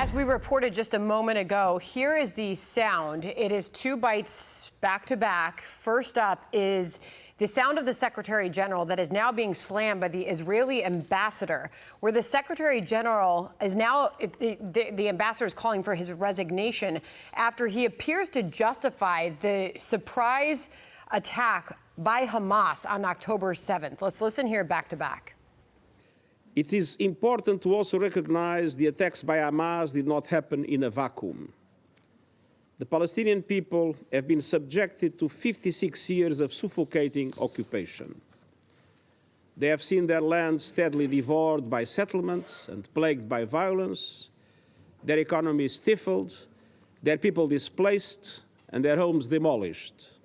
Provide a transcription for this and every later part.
As we reported just a moment ago, here is the sound. It is two bites back to back. First up is the sound of the Secretary General that is now being slammed by the Israeli ambassador, where the Secretary General is now, the ambassador is calling for his resignation after he appears to justify the surprise attack by Hamas on October 7th. Let's listen here back to back. It is important to also recognize the attacks by Hamas did not happen in a vacuum. The Palestinian people have been subjected to 56 years of suffocating occupation. They have seen their land steadily devoured by settlements and plagued by violence, their economy stifled, their people displaced, and their homes demolished.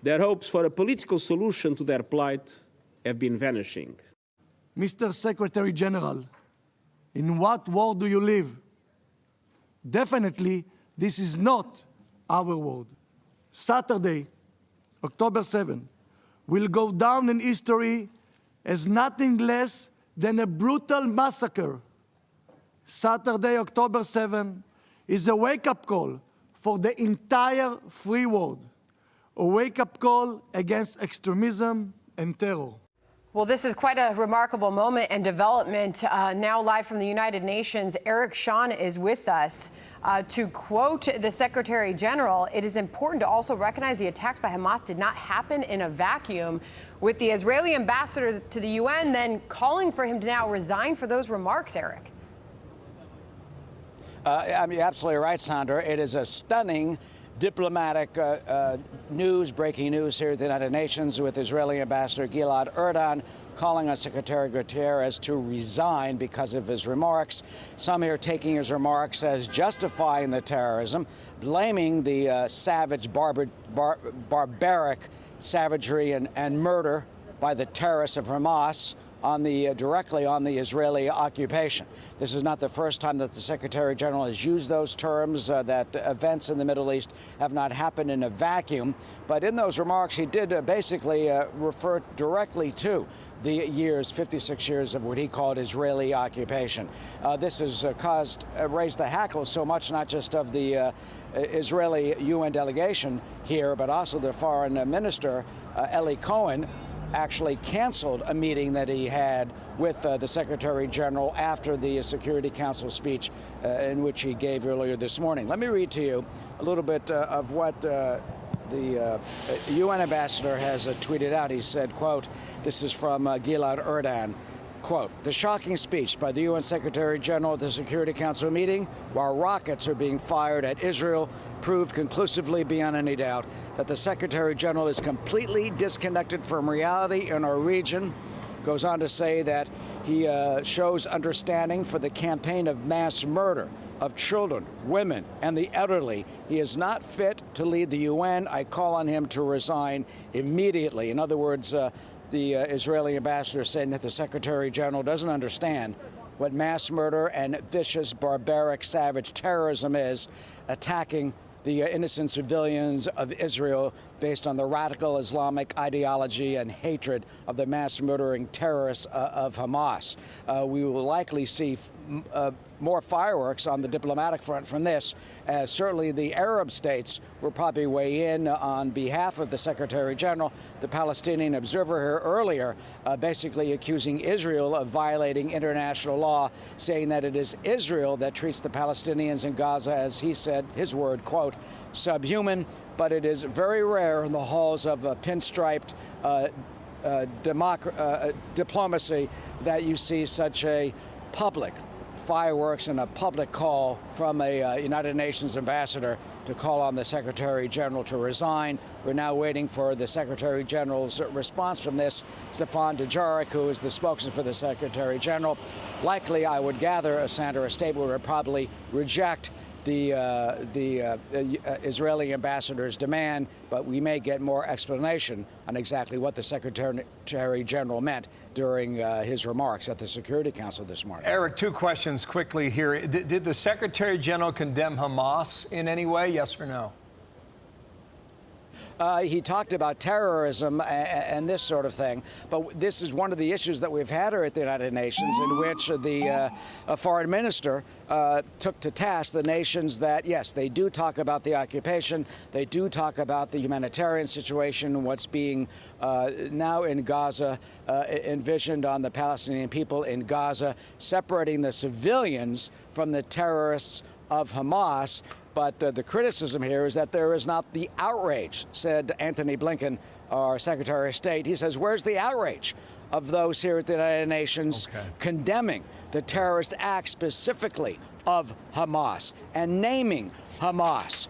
Their hopes for a political solution to their plight have been vanishing. Mr. Secretary General, in what world do you live? Definitely, this is not our world. Saturday, October 7, will go down in history as nothing less than a brutal massacre. Saturday, October 7, is a wake-up call for the entire free world, a wake-up call against extremism and terror. Well, this is quite a remarkable moment and development. Now live from the United Nations, Eric Shawn is with us. To quote the Secretary General, it is important to also recognize the attacks by Hamas did not happen in a vacuum, with the Israeli ambassador to the UN then calling for him to now resign for those remarks, Eric. You're absolutely right, Sandra. It is a stunning diplomatic breaking news here at the United Nations, with Israeli Ambassador Gilad Erdan calling on Secretary Guterres to resign because of his remarks. Some here taking his remarks as justifying the terrorism, blaming the savage, barbaric savagery and murder by the terrorists of Hamas directly on the Israeli occupation. This is not the first time that the Secretary General has used those terms, that events in the Middle East have not happened in a vacuum. But in those remarks, he did basically refer directly to the 56 years of what he called Israeli occupation. This has raised the hackles so much, not just of the Israeli UN delegation here, but also the foreign minister, Eli Cohen, actually canceled a meeting that he had with the Secretary General after the Security Council speech in which he gave earlier this morning. Let me read to you a little bit of what the UN ambassador has tweeted out. He said, quote, this is from Gilad Erdan, quote, the shocking speech by the UN Secretary General at the Security Council meeting while rockets are being fired at Israel proved conclusively beyond any doubt that the Secretary General is completely disconnected from reality in our region. Goes on to say that he shows understanding for the campaign of mass murder of children, women, and the elderly. He is not fit to lead the UN. I call on him to resign immediately. In other words, the Israeli ambassador saying that the Secretary General doesn't understand what mass murder and vicious, barbaric, savage terrorism is, attacking the innocent civilians of Israel based on the radical Islamic ideology and hatred of the mass murdering terrorists of Hamas. We will likely see more fireworks on the diplomatic front from this, as certainly the Arab states will probably weigh in on behalf of the Secretary General. The Palestinian Observer here earlier basically accusing Israel of violating international law, saying that it is Israel that treats the Palestinians in Gaza, as he said, his word, quote, subhuman. But it is very rare in the halls of pinstriped diplomacy that you see such a public fireworks and a public call from a United Nations ambassador to call on the Secretary General to resign. We're now waiting for the Secretary General's response from this. Stefan Dujarric, who is the spokesman for the Secretary General, likely, I would gather, Sandra, a statement would probably reject the Israeli ambassador's demand, but we may get more explanation on exactly what the Secretary General meant during his remarks at the Security Council this morning. Eric, two questions quickly here. Did the Secretary General condemn Hamas in any way, yes or no? He talked about terrorism and this sort of thing. But this is one of the issues that we've had here at the United Nations, in which the foreign minister took to task the nations that, yes, they do talk about the occupation, they do talk about the humanitarian situation, what's being now in Gaza, envisioned on the Palestinian people in Gaza, separating the civilians from the terrorists of Hamas. But the criticism here is that there is not the outrage, said Antony Blinken, our Secretary of State. He says, where's the outrage of those here at the United Nations condemning the terrorist act specifically of Hamas and naming Hamas?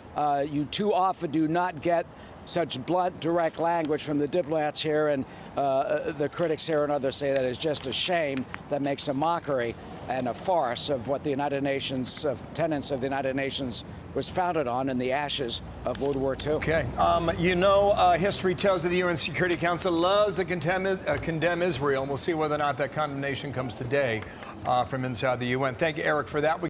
You too often do not get such blunt, direct language from the diplomats here, and the critics here and others say that is just a shame, that makes a mockery and a farce of what the United Nations, tenets of the United Nations, was founded on in the ashes of World War II. Okay. History tells that the UN Security Council loves to condemn Israel, and we'll see whether or not that condemnation comes today from inside the UN. Thank you, Eric, for that.